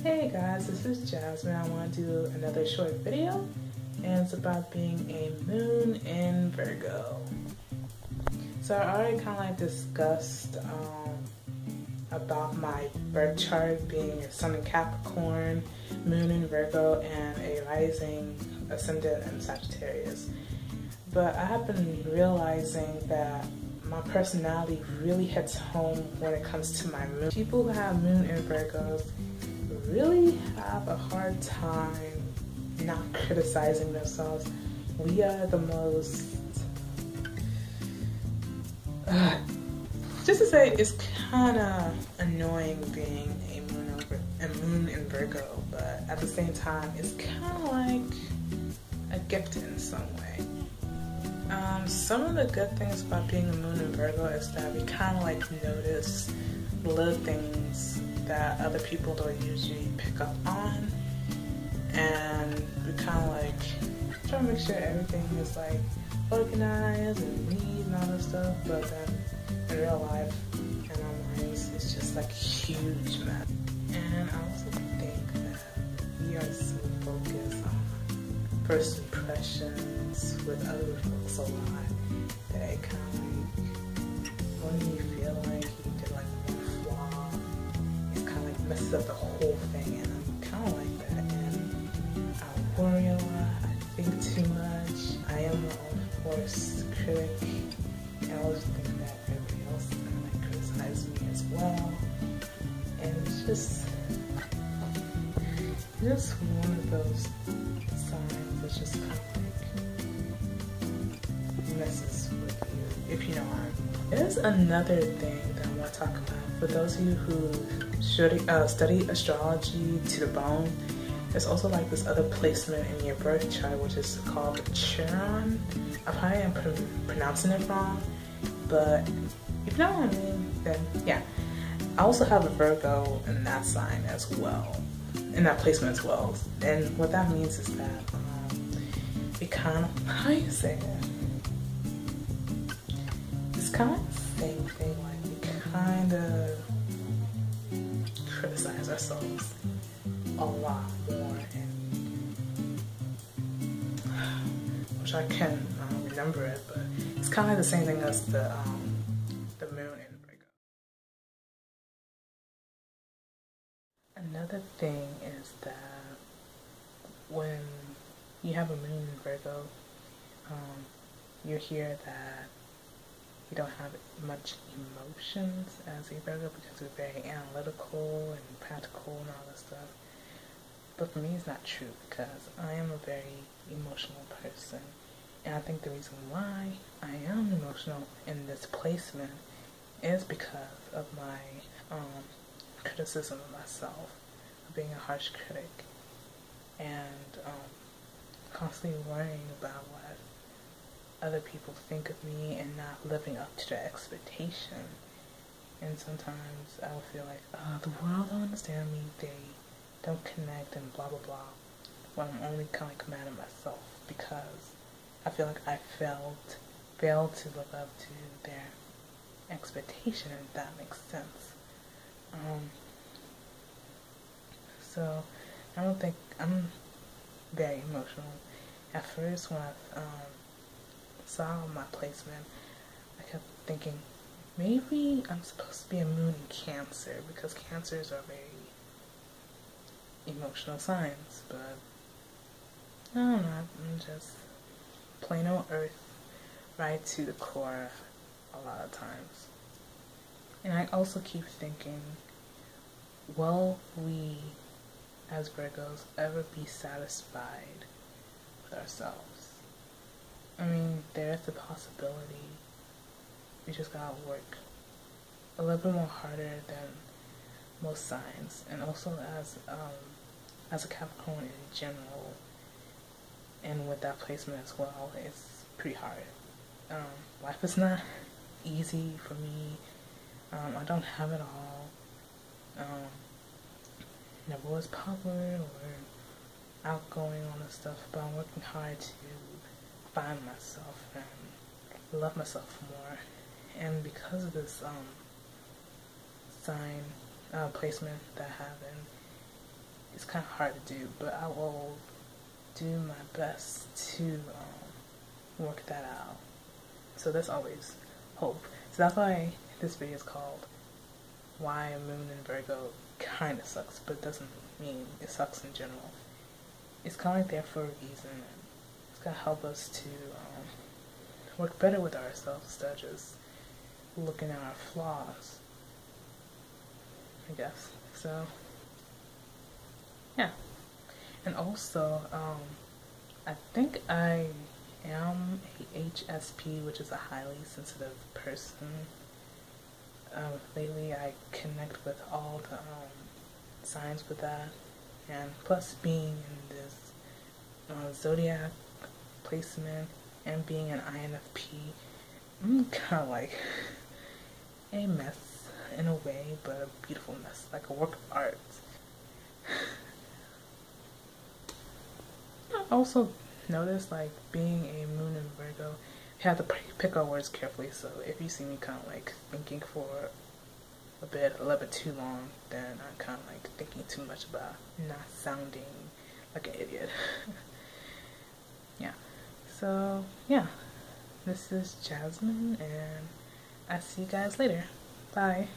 Hey guys, this is Jasmine. I want to do another short video, and it's about being a moon in Virgo. So I already kind of like discussed about my birth chart being a sun in Capricorn, moon in Virgo, and a rising ascendant in Sagittarius. But I have been realizing that my personality really hits home when it comes to my moon. People who have moon in Virgos really have a hard time not criticizing themselves. We are the most, just to say, it's kind of annoying being a moon in Virgo, but at the same time, it's kind of like a gift in some way. Some of the good things about being a moon in Virgo is that we kind of like notice little things that other people don't usually pick up on, and we kind of like try to make sure everything is like organized and neat and all that stuff, but then in real life, in our minds, it's just like a huge mess. And I also think that we are so focused on first impressions with other folks a lot that it kind of like, when you feel like you did like one flaw, it's kind of like messes up the whole thing, and I'm kind of like that, and I worry a lot, I think too much, I am my own worst critic, and I always think that everybody else is going to like criticize me as well, and it's just one of those signs that's just kind of like messes with you, if you know what I mean. There's another thing that I want to talk about. For those of you who study astrology to the bone, there's also like this other placement in your birth chart, which is called the Chiron. I probably am pronouncing it wrong, but if you know what I mean, then yeah. I also have a Virgo in that sign as well, in that placement as well. And what that means is that it kind of, how do you say it? It's kind of like the same thing, like we kind of criticize ourselves a lot more, and which I can remember it, but it's kind of like the same thing as the moon in Virgo. Another thing is that when you have a moon in Virgo, you hear that you don't have much emotions as a Virgo because we're very analytical and practical and all that stuff. But for me, it's not true because I am a very emotional person. And I think the reason why I am emotional in this placement is because of my criticism of myself, of being a harsh critic, and constantly worrying about what other people think of me and not living up to their expectation. And sometimes I will feel like, oh, the world don't understand me, they don't connect and blah blah blah, when I'm only kind of like mad at myself because I feel like I failed to live up to their expectation, if that makes sense. So I don't think I'm very emotional. At first, when I saw my placement, I kept thinking maybe I'm supposed to be a moon in Cancer because Cancers are very emotional signs, but no, I'm not. I'm just plain old Earth, right to the core a lot of times. And I also keep thinking, will we as Virgos ever be satisfied with ourselves? I mean, there's the possibility. We just gotta work a little bit more harder than most signs, and also as a Capricorn in general, and with that placement as well, it's pretty hard. Life is not easy for me. I don't have it all. Never was popular or outgoing on this stuff, but I'm working hard to find myself and love myself more. And because of this placement that happened, it's kind of hard to do, but I will do my best to work that out. So there's always hope. So that's why this video is called Why a Moon in Virgo kind of sucks, but it doesn't mean it sucks in general. It's kind of like there for a reason, and it's going to help us to work better with ourselves instead of just looking at our flaws, I guess. So, yeah. And also, I think I am a HSP, which is a highly sensitive person. Lately I connect with all the signs with that, and plus being in this Zodiac placement and being an INFP, I'm kind of like a mess in a way, but a beautiful mess, like a work of art. I also noticed, like, being a moon in Virgo, you have to pick our words carefully, so if you see me kind of like thinking for a little bit too long, then I'm kind of like thinking too much about not sounding like an idiot. Yeah, so yeah, this is Jasmine, and I see you guys later. Bye.